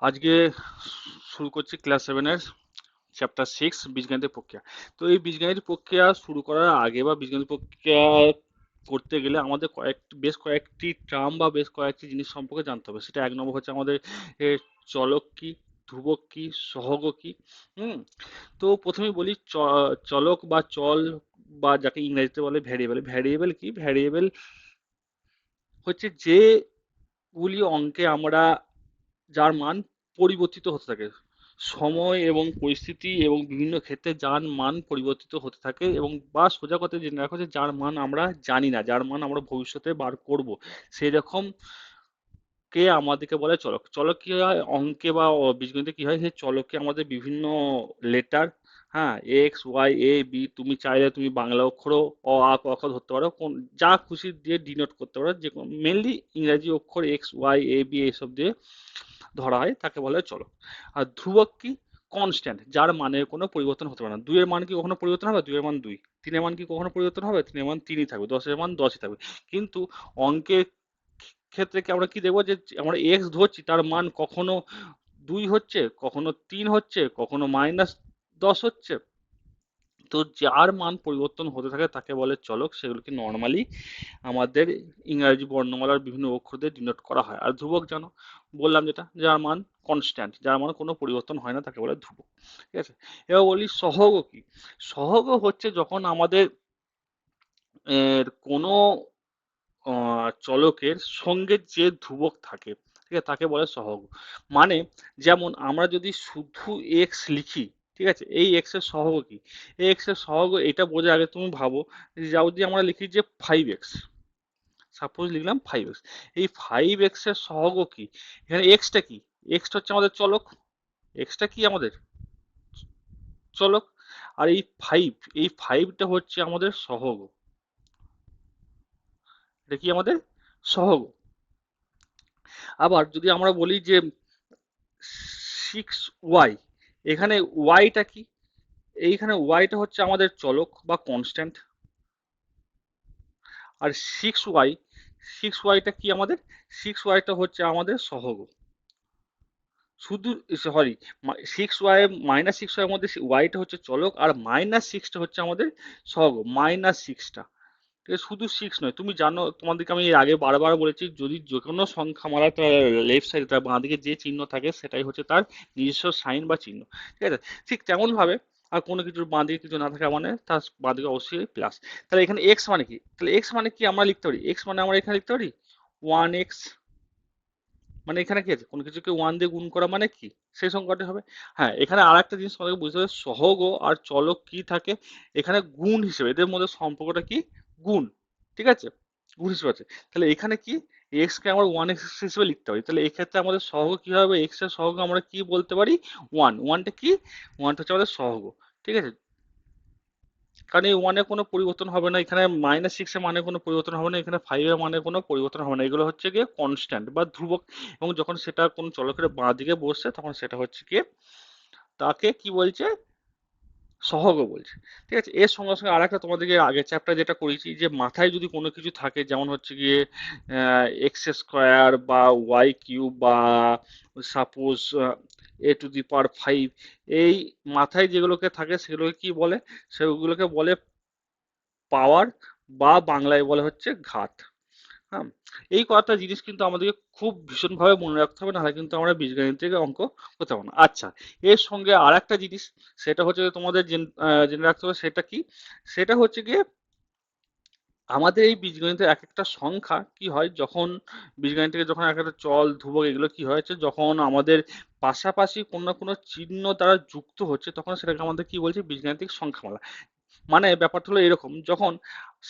আজকে শুরু করছি ক্লাস 7-এর চ্যাপ্টার 6 বীজগণিতের প্রক্রিয়া। তো এই বীজগণিত প্রক্রিয়া শুরু করার আগে বা বীজগণিত প্রক্রিয়া করতে গেলে আমাদের বেশ কয়েকটি টার্ম বা বেশ কয়েকটি জিনিস সম্পর্কে জানতে হবে। সেটা এক নম্বর হচ্ছে আমাদের এ, চলক কি, ধ্রুবক কি, সহগ কি। হুম। তো প্রথমেই বলি চলক বা চল বা যাকে ইংরেজিতে বলে ভ্যারিয়েবল। ভ্যারিয়েবল কি? ভ্যারিয়েবল হচ্ছে যেগুলি অঙ্কে আমরা যার মান পরিবর্তিত হতে থাকে সময় এবং পরিস্থিতি এবং বিভিন্ন ক্ষেত্রে যার মান পরিবর্তিত হতে থাকে, এবং বা সোজা কথা জেনে রাখো যে যার মান আমরা জানি না, যার মান আমরা ভবিষ্যতে বার করব, সেই রকম কে আমাদেরকে বলে চলক। চলক কি হয় অঙ্কে বা বীজগণিতে কি হয়, সেই চলককে আমাদের বিভিন্ন লেটার, হ্যাঁ, এক্স ওয়াই এ বি, তুমি চাইলে তুমি বাংলা অক্ষরও অ আ ক খ ধরতে পারো, কোন যা খুশি দিয়ে ডিনোট করতে পারো, যে মেনলি ইংরাজি অক্ষর এক্স ওয়াই এ বি এইসব দিয়ে ধরা হয়, তাকে বলা হয় চলক। আর ধ্রুবক কি? কনস্ট্যান্ট, যার মানের কোনো পরিবর্তন হতে পারে না। দুইয়ের মান কি কখনো পরিবর্তন হবে? দুইয়ের মান দুই। তিনের মান কি কখনো পরিবর্তন হবে? তিনের মান তিনই থাকবে। দশের মান দশই থাকবে। কিন্তু অঙ্কের ক্ষেত্রে কি আমরা কি দেখবো, যে আমরা এক্স ধরছি, তার মান কখনো দুই হচ্ছে, কখনো তিন হচ্ছে, কখনো -10 হচ্ছে। তো যার মান পরিবর্তন হতে থাকে তাকে বলে চলক। সেগুলোকে নর্মালি আমাদের ইংরাজি বর্ণমালার বিভিন্ন অক্ষর দিয়ে ডিনোট করা হয়। আর ধ্রুবক জানো, বললাম যেটা, যার মান কনস্ট্যান্ট, যার মান কোনো পরিবর্তন হয় না, তাকে বলে ধ্রুবক। ঠিক আছে। এবার বলি সহগ কি। সহগ হচ্ছে যখন আমাদের কোনো চলকের সঙ্গে যে ধ্রুবক থাকে, ঠিক আছে, তাকে বলে সহগ। মানে যেমন আমরা যদি শুধু এক্স লিখি, ঠিক আছে, এই এক্স এর সহগ কি? এই এক্স এর সহগ এটা বোঝার আগে তুমি ভাবো, যে যদি আমরা লিখি যে 5x, সাপোজ লিখলাম 5x, এই 5x এর সহগ কি? এখানে এক্সটা কি? এক্সটা হচ্ছে আমাদের চলক। এক্সটা কি আমাদের চলক। আর এই ফাইভ, এই ফাইভটা হচ্ছে আমাদের সহগ। এটা কি আমাদের সহগ। আবার যদি আমরা বলি যে 6y, এখানে ওয়াইটা কি? এইখানে ওয়াইটা হচ্ছে আমাদের চলক বা কনস্ট্যান্ট। আর সিক্স ওয়াইটা কি আমাদের? সিক্স ওয়াইটা হচ্ছে আমাদের সহগ। শুধু, সরি, -6y মধ্যে ওয়াইটা হচ্ছে চলক, আর -6টা হচ্ছে আমাদের সহগ। -6টা, ঠিক আছে, শুধু সিক্স নয়। তুমি জানো, তোমাদেরকে আমি এর আগে বারবার বলেছি, যদি যে কোনো সংখ্যা মালা তার লেফট সাইডে, তার বাঁ দিকে যে চিহ্ন থাকে সেটাই হচ্ছে তার নিজস্ব সাইন বা চিহ্ন। ঠিক আছে। ঠিক তেমন ভাবে আর কোনো কিছুর বাঁ দিকে কিছু না থাকা মানে তার বাঁ দিকে অবশ্যই প্লাস। তাহলে এখানে এক্স মানে কি? তাহলে এক্স মানে কি আমরা লিখতে পারি? এক্স মানে আমরা এখানে লিখতে পারি 1x। মানে এখানে কি আছে, কোনো কিছুকে ওয়ান দিয়ে গুণ করা মানে কি সেই সংখ্যাটি হবে। হ্যাঁ, এখানে আর একটা জিনিস আমাদেরকে বুঝতে হবে, সহগ আর চলক কি থাকে এখানে গুণ হিসেবে, এদের মধ্যে সম্পর্কটা কি? গুণ। ঠিক আছে, গুণ হিসেবে আছে। তাহলে এখানে কি, এক্স কে আমরা 1x হিসেবে লিখতে পারি। তাহলে এই ক্ষেত্রে আমাদের সহগ কি হবে? এক্স এর সহগ আমরা কি বলতে পারি? ওয়ান। ওয়ানটা কি? ওয়ানটা হচ্ছে আমাদের সহগ। ঠিক আছে। কারণ এই ওয়ানে কোনো পরিবর্তন হবে না, এখানে -6 এর মানে কোনো পরিবর্তন হবে না, এখানে 5 এর মানে কোনো পরিবর্তন হবে না। এগুলো হচ্ছে গিয়ে কনস্ট্যান্ট বা ধ্রুবক। এবং যখন সেটা কোনো চলকের বাঁ দিকে বসছে, তখন সেটা হচ্ছে গিয়ে, তাকে কি বলছে? সহগও বলছে। ঠিক আছে। এর সঙ্গে সঙ্গে আর একটা তোমাদেরকে আগের চ্যাপ্টার যেটা করেছি, যে মাথায় যদি কোনো কিছু থাকে, যেমন হচ্ছে গিয়ে এক্স স্কোয়ার বা ওয়াই কিউব বা সাপোজ a⁵, এই মাথায় যেগুলোকে থাকে সেগুলোকে কি বলে? সেগুলোকে বলে পাওয়ার, বা বাংলায় বলে হচ্ছে ঘাত। হ্যাঁ, এই কয়েকটা জিনিস কিন্তু আমাদেরকে খুব ভীষণভাবে মনে রাখতে হবে, নাহলে কিন্তু আমরা বীজগণিত থেকে অঙ্ক করতে পারবো না। আচ্ছা, এর সঙ্গে আর একটা জিনিস, সেটা হচ্ছে যে তোমাদের জেনে রাখতে হবে, সেটা কি? সেটা হচ্ছে গিয়ে আমাদের এই বীজগণিতের এক একটা সংখ্যা কি হয়, যখন বীজগণিত থেকে যখন এক একটা চল ধ্রুবক এগুলো কি হয়েছে, যখন আমাদের পাশাপাশি কোনো না কোনো চিহ্ন দ্বারা যুক্ত হচ্ছে, তখন সেটাকে আমাদের কি বলছে? বীজগাণিতিক সংখ্যামালা। মানে ব্যাপারটা হলো এরকম, যখন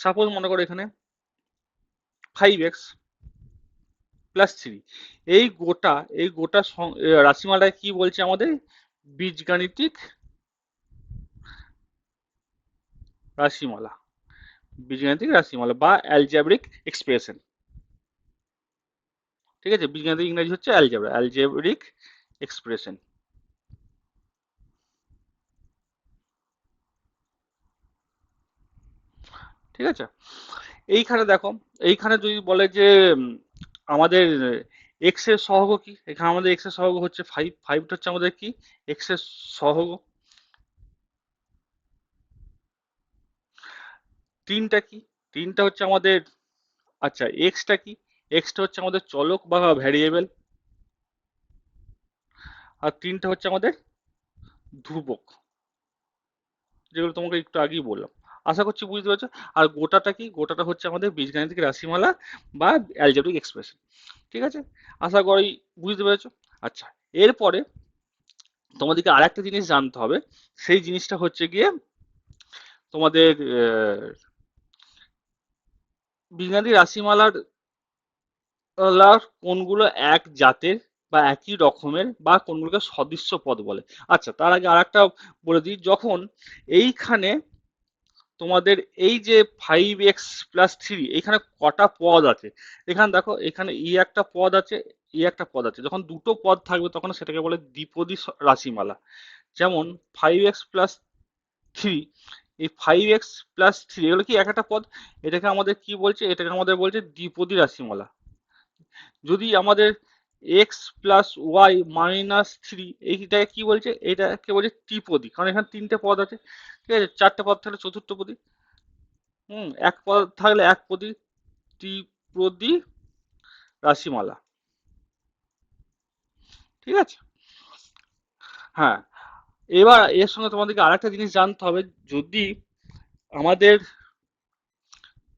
সাপোজ মনে করো এখানে 5x প্লাস 3, এই গোটা রাশিমালায় কি বলছে আমাদের? বীজগাণিতিক রাশিমালা। বীজগাণিতিক রাশিমালা বা অ্যালজেব্রিক এক্সপ্রেশন। ঠিক আছে, বীজগাণিতিক ইংরেজি হচ্ছে অ্যালজেব্রিক এক্সপ্রেশন। ঠিক আছে। এইখানে দেখো, এইখানে যদি বলে যে উম, আমাদের এক্স এর সহগ কি? এখানে আমাদের এক্স এর সহগ হচ্ছে 5, 5টা হচ্ছে আমাদের কি এক্স এর সহগ। 3টা কি? 3টা হচ্ছে আমাদের, আচ্ছা এক্সটা কি? এক্সটা হচ্ছে আমাদের চলক বা ভ্যারিয়েবল, আর 3টা হচ্ছে আমাদের ধ্রুবক, যেগুলো তোমাকে একটু আগেই বললাম। আশা করছি বুঝতে পারছো। আর গোটাটা কি? গোটাটা হচ্ছে আমাদের বীজগাণিতিক রাশিমালা বা অ্যালজেব্রিক এক্সপ্রেশন। ঠিক আছে, আশা করি বুঝতে পেরেছো। আচ্ছা, এরপরে তোমাদেরকে আর একটা জিনিস জানতে হবে। সেই জিনিসটা হচ্ছে গিয়ে তোমাদের বীজগাণিতিক রাশিমালার কোনগুলো এক জাতের বা একই রকমের বা কোনগুলোকে সদৃশ্য পদ বলে। আচ্ছা, তার আগে আর একটা বলে দিই, যখন এইখানে তোমাদের এই যে 5x+3, এখানে কটা পদ আছে? এখানে দেখো, এখানে একটা পদ আছে, একটা পদ আছে। যখন দুটো পদ থাকবে তখন সেটাকে বলে দ্বিপদী রাশিমালা। যেমন 5x+3, এই 5x+3 এগুলো কি এক একটা পদ? এটাকে আমাদের কি বলছে? এটাকে আমাদের বলছে দ্বিপদী রাশিমালা। যদি আমাদের x+y-3, এইটাকে কি বলছে? এটাকে বলছে ত্রিপদী, কারণ এখানে 3টে পদ আছে। ঠিক আছে, 4টে পদ থাকলে চতুর্থপদী। এক পদ থাকলে একপদী, ত্রিপদী রাশিমালা। ঠিক আছে, হ্যাঁ। এবার এর সঙ্গে তোমাদেরকে আরেকটা জিনিস জানতে হবে। যদি আমাদের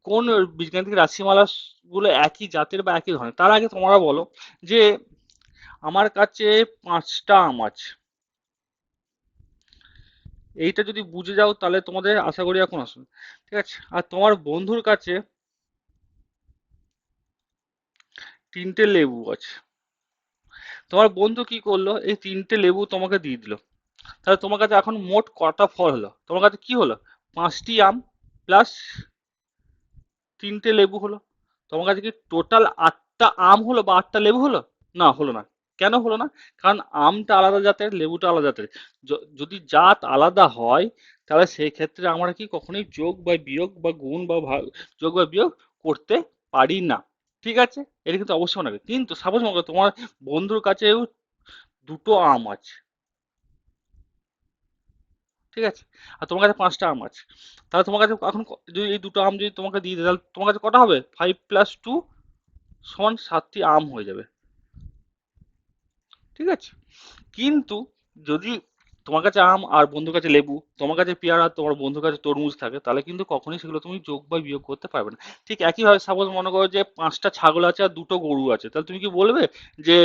কোন বীজগাণিতিক রাশিমালা গুলো একই জাতের বা একই ধরনের, তার আগে তোমরা বলো যে আমার কাছে 5টা আম আছে। এইটা যদি বুঝে যাও তাহলে তোমাদের আশা করি এখন আসুন। ঠিক আছে, আর তোমার বন্ধুর কাছে 3টে লেবু আছে। তোমার বন্ধু কি করলো? এই 3টে লেবু তোমাকে দিয়ে দিল। তাহলে তোমার কাছে এখন মোট কটা ফল হলো? তোমার কাছে কি হলো? 5টি আম প্লাস 3টে লেবু হলো। তোমার কাছে কি টোটাল 8টা আম হলো বা 8টা লেবু হলো? না, হলো না। কেন হলো না? কারণ আমটা আলাদা জাতের, লেবুটা আলাদা জাতের। যদি জাত আলাদা হয় তাহলে সেই ক্ষেত্রে আমরা কি কখনোই যোগ বা বিয়োগ বা গুণ বা ভাগ, যোগ বা বিয়োগ করতে পারি না। ঠিক আছে, এটা কিন্তু অবশ্যই মনে রাখবে। কিন্তু সাপোজ মনে করো তোমার বন্ধুর কাছেও 2টো আম আছে। ঠিক আছে, আর তোমার কাছে 5টা আম আছে। তাহলে তোমার কাছে এখন যদি এই 2টো আম যদি তোমাকে দিয়ে দেয়, তাহলে তোমার কাছে কটা হবে? 5+2 = 7টি আম হয়ে যাবে। ঠিক আছে, কিন্তু যদি তোমার কাছে আম আর বন্ধুর কাছে লেবু, তোমার কাছে পেয়ারা আর তোমার বন্ধুর কাছে তরমুজ থাকে, তাহলে কিন্তু কখনোই সেগুলো তুমি যোগ বা বিয়োগ করতে পারবে না। ঠিক একইভাবে সাপোজ মনে করো যে 5টা ছাগল আছে আর 2টো গরু আছে, তাহলে তুমি কি বলবে যে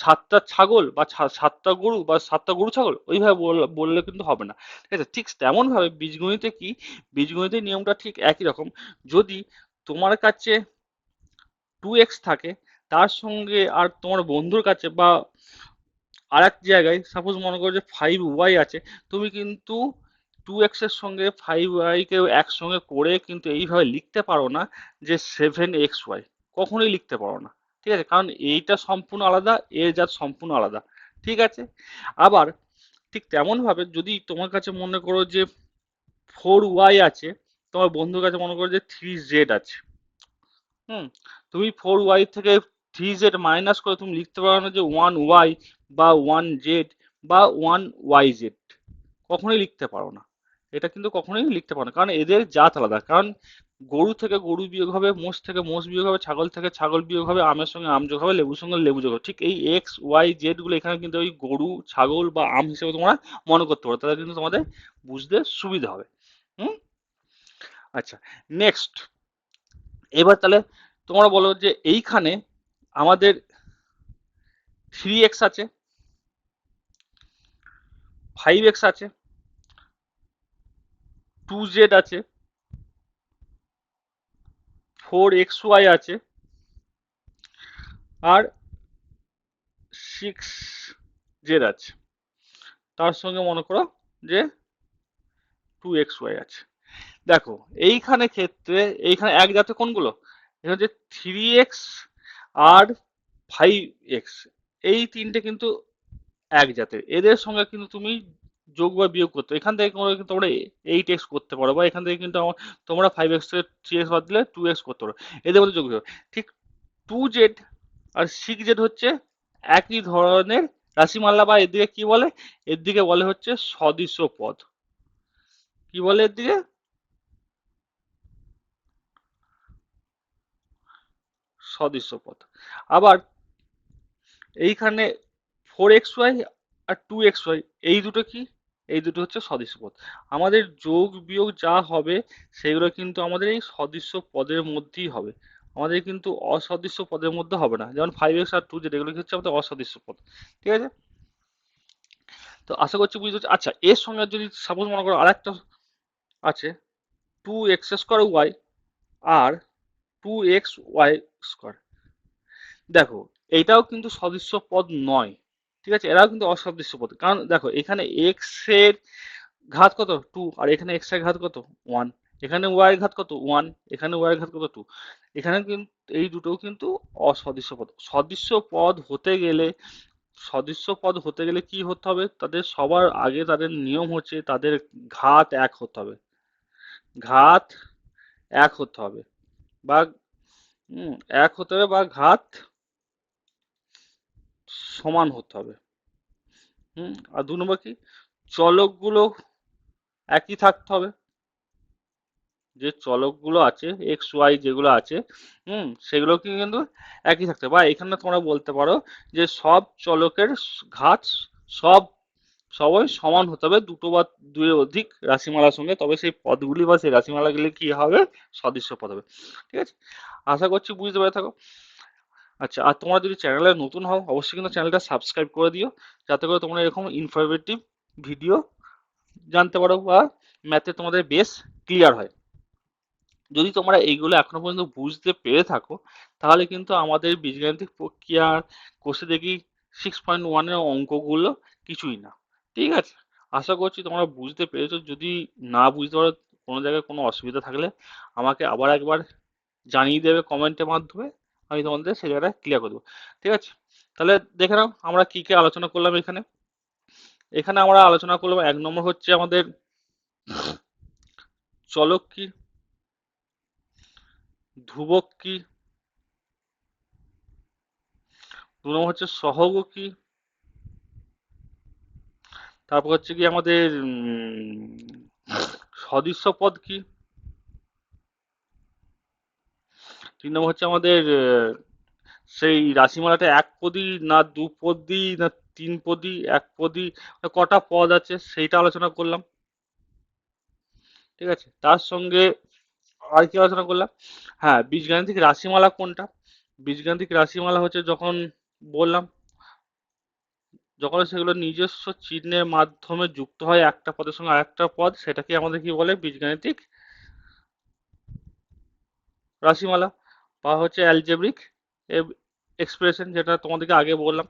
7টা ছাগল বা 7টা গরু বা 7টা গরু ছাগল? ওইভাবে বললে কিন্তু হবে না। ঠিক আছে, ঠিক তেমন ভাবে বীজগণিতে কি, বীজগণিতের নিয়মটা ঠিক একই রকম। যদি তোমার কাছে 2x থাকে, তার সঙ্গে আর তোমার বন্ধুর কাছে বা আর এক জায়গায় সাপোজ মনে করো যে 5y আছে, তুমি কিন্তু 2x এর সঙ্গে 5y কে একসঙ্গে করে কিন্তু এইভাবে লিখতে পারো না যে 7xy, কখনোই লিখতে পারো না। ঠিক আছে, কারণ এইটা সম্পূর্ণ আলাদা, এর জাত সম্পূর্ণ আলাদা। ঠিক আছে, আবার ঠিক তেমন ভাবে যদি তোমার কাছে মনে করো যে 4y আছে, তোমার বন্ধুর কাছে মনে করো যে 3z আছে। হুম, তুমি 4y থেকে 3z মাইনাস করে তুমি লিখতে পারো না যে 1y বা 1z বা 1yz, কখনোই লিখতে পারো না। এটা কিন্তু কখনোই লিখতে পারো না, কারণ এদের জাত আলাদা। কারণ গরু থেকে গরু বিয়োগ হবে, মোষ থেকে মোষ বিয়োগ হবে, ছাগল থেকে ছাগল বিয়োগ হবে, আমের সঙ্গে আম যোগ হবে, লেবুর সঙ্গে লেবু যোগ হবে। ঠিক এই এক্স ওয়াই জেড গুলো এখানে কিন্তু ওই গরু ছাগল বা আম হিসেবে তোমরা মনে করতে পারো, তাহলে কিন্তু তোমাদের বুঝতে সুবিধা হবে। হুম, আচ্ছা, নেক্সট। এবার তাহলে তোমরা বলো যে এইখানে আমাদের 3x আছে, 5x আছে, 2z আছে, 4xy আছে, আর 6z আছে। তার সঙ্গে মনে করো যে 2xy আছে। দেখো, এইখানে ক্ষেত্রে এইখানে এক জাতে কোনগুলো? এখানে হচ্ছে 3x আর 5x, এই 3টে কিন্তু এক জাতের। এদের সঙ্গে কিন্তু তুমি যোগ বা বিয়োগ করতে, এখান থেকে কিন্তু তোমরা 8x করতে পারো, বা এখান থেকে কিন্তু তোমরা 5x থেকে 3x বাদ দিলে 2x করতে পারো। এদের মধ্যে যোগ বিয়োগ। ঠিক 2z আর সিক্স জেড হচ্ছে একই ধরনের রাশিমালা, বা এর দিকে কি বলে, এর দিকে বলে হচ্ছে সদৃশ পদ। কি বলে এর দিকে? সদৃশ পদ। আবার এইখানে 4xy আর 2xy, এই দুটো কি, এই দুটো হচ্ছে সদৃশ পদ। আমাদের যোগ বিয়োগ যা হবে সেগুলো কিন্তু আমাদের এই সদৃশ পদের মধ্যেই হবে, আমাদের কিন্তু অসদৃশ পদের মধ্যে হবে না। যেমন 5x আর 2z এগুলো কি হচ্ছে আমাদের অসদৃশ পদ। ঠিক আছে, তো আশা করছি বুঝতে পারছি। আচ্ছা, এর সঙ্গে যদি সাপোজ মনে করো আরেকটা আছে, 2x² আর 2xy²। দেখো, এইটাও কিন্তু সদৃশ্য পদ নয়, ঠিক আছে, এরাও কিন্তু অসদৃশ্য পদ। কারণ দেখো, এখানে এক্স এর ঘাত কত, 2, আর এখানে এক্স এর ঘাত কত, 1। এখানে ওয়াই এর ঘাত কত, 1। এখানে ওয়াই এর ঘাত কত, 2। এখানে কিন্তু এই দুটোও কিন্তু অসদৃশ্য পদ। সদৃশ্য পদ হতে গেলে, সদৃশ্য পদ হতে গেলে কি হতে হবে, তাদের সবার আগে তাদের নিয়ম হচ্ছে তাদের ঘাত এক হতে হবে। ঘাত এক হতে হবে, বা এক হতে হবে, বা ঘাত সমান হতে হবে। আর 2 নম্বর কি, চলকগুলো একই থাকতে হবে। যে চলকগুলো আছে এক্স ওয়াই যেগুলো আছে, সেগুলো কি কিন্তু একই থাকতে হবে। বা এখানে তোমরা বলতে পারো যে সব চলকের ঘাত সব সবই সমান হতে হবে দুটো বা দুইয়ের অধিক রাশিমালার সঙ্গে, তবে সেই পদগুলি বা সেই রাশিমালাগুলি কি হবে, সদৃশ্য পদ হবে। ঠিক আছে, আশা করছি বুঝতে পেরে থাকো। আচ্ছা, আর তোমরা যদি চ্যানেলে নতুন হও অবশ্যই কিন্তু চ্যানেলটা সাবস্ক্রাইব করে দিও, যাতে করে তোমরা এরকম ইনফরমেটিভ ভিডিও জানতে পারো, বা ম্যাথে তোমাদের বেস ক্লিয়ার হয়। যদি তোমরা এইগুলো এখনো পর্যন্ত বুঝতে পেরে থাকো, তাহলে কিন্তু আমাদের বীজগাণিতিক প্রক্রিয়ার কোষে দেখি 6.1-এর অঙ্কগুলো কিছুই না। ঠিক আছে, আশা করছি তোমরা বুঝতে পেরেছো। যদি না বুঝতে পারো, কোনো জায়গায় কোনো অসুবিধা থাকলে আমাকে আবার একবার জানিয়ে দেবে কমেন্টের মাধ্যমে, আমি তোমাদের সেই জায়গাটা ক্লিয়ার করে দেবো। ঠিক আছে, তাহলে দেখে নাও আমরা কি কি আলোচনা করলাম এখানে। এখানে আমরা আলোচনা করলাম, 1 নম্বর হচ্ছে আমাদের চলক কি, ধ্রুবক কি, 2 নম্বর হচ্ছে সহগ কি, তারপর হচ্ছে কি আমাদের সদৃশ্য পদ কি, 3 নম্বর হচ্ছে আমাদের সেই রাশিমালাটা এক পদী না দু পদী না তিন পদী, এক পদী, কটা পদ আছে সেইটা আলোচনা করলাম। ঠিক আছে, তার সঙ্গে আর কি আলোচনা করলাম, হ্যাঁ, বীজগাণিতিক রাশিমালা কোনটা। বীজগাণিতিক রাশিমালা হচ্ছে যখন বললাম, যখন সেগুলো নিজস্ব চিহ্নের মাধ্যমে যুক্ত হয় একটা পদের সঙ্গে আরেকটা পদ, সেটাকে আমাদের কি বলে, বীজগাণিতিক রাশিমালা, বা হচ্ছে অ্যালজেব্রিক এক্সপ্রেশন, যেটা তোমাদেরকে আগে বললাম।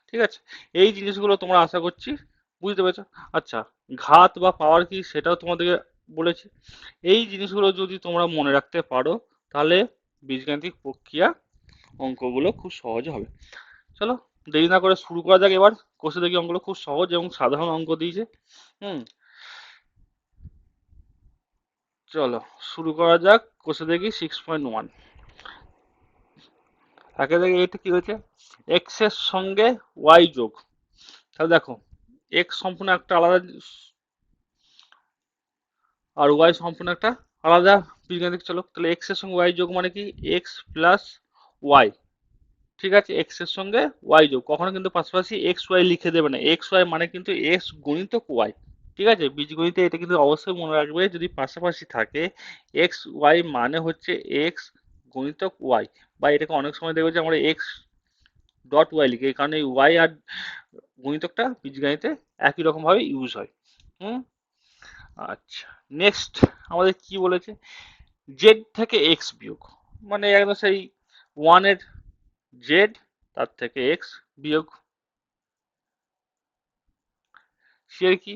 ঠিক আছে, এই জিনিসগুলো তোমরা আশা করছি বুঝতে পেরেছো। আচ্ছা, ঘাত বা পাওয়ার কি সেটাও তোমাদেরকে বলেছি। এই জিনিসগুলো যদি তোমরা মনে রাখতে পারো, তাহলে বীজগাণিতিক প্রক্রিয়া অঙ্কগুলো খুব সহজ হবে। চলো, দেরি না করে শুরু করা যাক এবার। কোষে দেখি অঙ্কগুলো খুব সহজ এবং সাধারণ অঙ্ক দিয়েছে। হুম চলো শুরু করা যাক। কোষে দেখি 6.1, একে দেখে এটা কি হয়েছে, এক্স এর সঙ্গে ওয়াই যোগ। তাহলে দেখো, এক্স সম্পূর্ণ একটা আলাদা আর ওয়াই সম্পূর্ণ একটা আলাদা বীজগাণিতিক চলক। তাহলে এক্স এর সঙ্গে ওয়াই যোগ মানে কি, এক্স প্লাস ওয়াই। ঠিক আছে, এক্স এর সঙ্গে ওয়াই যোগ, কখনো কিন্তু পাশাপাশি এক্স ওয়াই লিখে দেবে না। এক্স ওয়াই মানে কিন্তু এক্স গুণিতক ওয়াই। ঠিক আছে, বীজগণিতে এটা কিন্তু অবশ্যই মনে রাখবে, যদি পাশাপাশি থাকে এক্স ওয়াই মানে হচ্ছে এক্স গুণিতক ওয়াই। বা এটাকে অনেক সময় দেখবে যে আমরা এক্স ডট ওয়াই লিখি, এই কারণে ওয়াই আর গুণিতকটা বীজগণিতে একই রকম ভাবে ইউজ হয়। হুম আচ্ছা, নেক্সট আমাদের কি বলেছে, জেড থেকে এক্স বিয়োগ, মানে একদম সেই ওয়ানের জেড, তার থেকে এক্স বিয়োগ। সে কি,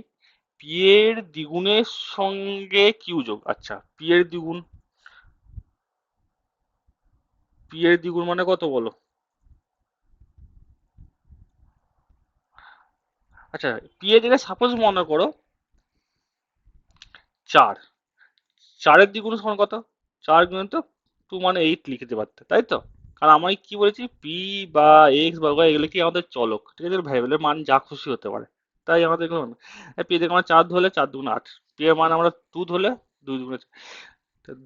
পি এর দ্বিগুণের সঙ্গে কিউ যোগ। আচ্ছা, পি এর দ্বিগুণ মানে কত বলো। আচ্ছা, পি এর জায়গায় সাপোজ মনে করো 4, 4-এর দ্বিগুণ সমান কত, 4 গুণিতক 2 মানে 8 লিখতে পারতে, তাই তো। কারণ আমি কি বলেছি, পি বা এক্স বা ওয়াই এগুলো কি আমাদের চলক, ঠিক আছে, ভ্যারিয়েবলের মান যা খুশি হতে পারে। তাই আমাদের পি থেকে আমরা 4 ধরলে 4 দুগুণ 8, পি এর মান আমরা 2 ধরলে 2 দুগুণ,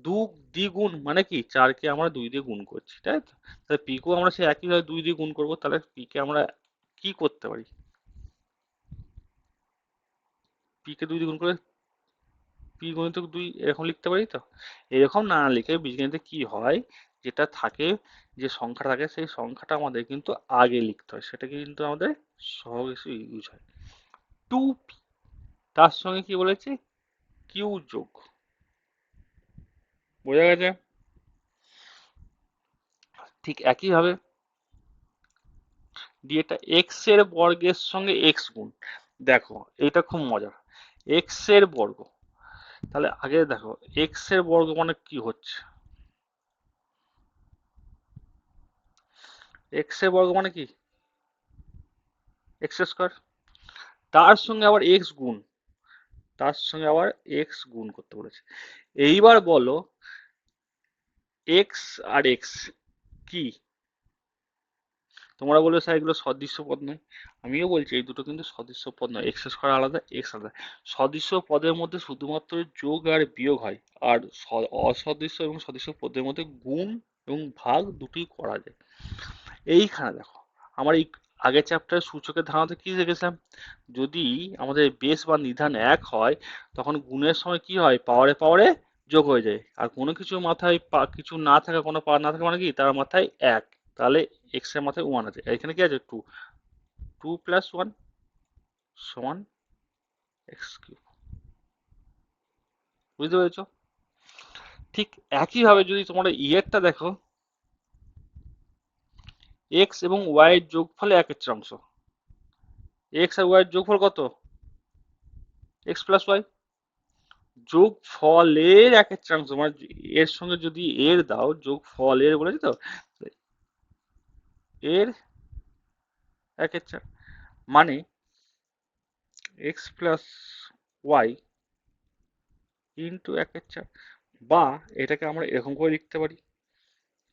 দু দ্বিগুণ মানে কি 4 কে আমরা 2 দিয়ে গুণ করছি, তাই তো। তাহলে পি কেও আমরা সেই একইভাবে 2 দিয়ে গুণ করবো, তাহলে পি কে আমরা কি করতে পারি, পি কে 2 দিয়ে গুণ করে পি গুণিতক 2 এরকম লিখতে পারি তো। এরকম না লিখে বীজগণিতে কি হয়, যেটা থাকে, যে সংখ্যা থাকে সেই সংখ্যাটা আমাদের কিন্তু আগে লিখতে হয়, সেটা কিন্তু আমাদের সহজ ইউজ হয়। 2p, তার সঙ্গে কি বলেছে, কিউ যোগ, বোঝা গেছে। ঠিক একইভাবে দিয়ে এটা এক্স এর বর্গের সঙ্গে এক্স গুণ, দেখো এটা খুব মজার, এক্স এর বর্গ, তাহলে আগে দেখো এক্স এর বর্গ মানে কি হচ্ছে, এক্স এর বর্গ মানে কি এক্স স্কোয়ার, তার সঙ্গে আবার এক্স গুণ, তার সঙ্গে আবার এক্স গুণ করতে বলেছে। এইবার বলো এক্স আর এক্স কি, তোমরা বলবে স্যার এগুলো সদৃশ্য পদ নয়, আমিও বলছি এই দুটো কিন্তু সদৃশ্য পদ নয়, এক্স স্কোয়ার আলাদা এক্স আলাদা। সদৃশ্য পদের মধ্যে শুধুমাত্র যোগ আর বিয়োগ হয়, আর অসদৃশ্য এবং সদৃশ্য পদের মধ্যে গুণ এবং ভাগ দুটোই করা যায়। এইখানে দেখো আমার এই আগের চ্যাপ্টারের সূচকের ধারণাতে কি দেখেছিলাম, যদি আমাদের বেস বা নিধান এক হয়, তখন গুণের সময় কি হয়, পাওয়ারে পাওয়ারে যোগ হয়ে যায়, আর কোনো কিছু মাথায় কিছু না থাকা, কোনো পাওয়ার না থাকা মানে কি, তার মাথায় এক, তাহলে এক্স এর মাথায় ওয়ান আছে, এখানে কি আছে টু, 2 + 1 সমান এক্স কিউব, বুঝতে পেরেছো। ঠিক একইভাবে যদি তোমরা ইয়েরটা দেখো, এক্স এবং ওয়াই এর যোগফলে একের অংশ, এক্স আর ওয়াই এর যোগফল কত, x + y, যোগ ফলের এক চান্স, মানে এর সঙ্গে যদি এর দাও, যোগ ফলের বলেছি তো, এর এক চার, মানে x + y ইন্টু এক চার, বা এটাকে আমরা এরকম করে লিখতে পারি,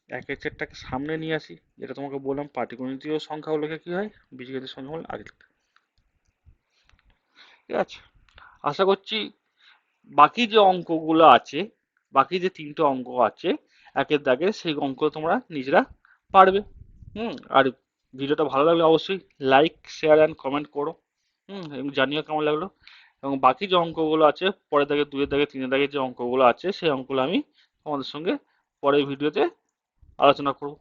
এক চারটাকে সামনে নিয়ে আসি, যেটা তোমাকে বললাম পাটিগণিতীয় সংখ্যাগুলোকে কি হয়, বীজগণিতের সংখ্যাগুলো আগে লিখতে হয়। ঠিক আছে, আশা করছি বাকি যে অঙ্কগুলো আছে, বাকি যে 3টে অঙ্ক আছে একের দাগে, সেই অঙ্ক তোমরা নিজেরা পারবে। আর ভিডিওটা ভালো লাগলে অবশ্যই লাইক শেয়ার অ্যান্ড কমেন্ট করো, এবং জানিও কেমন লাগলো। এবং বাকি যে অঙ্কগুলো আছে পরের দাগে, 2 এর দাগে, 3 এর দাগে যে অঙ্কগুলো আছে, সেই অঙ্কগুলো আমি তোমাদের সঙ্গে পরের ভিডিওতে আলোচনা করব।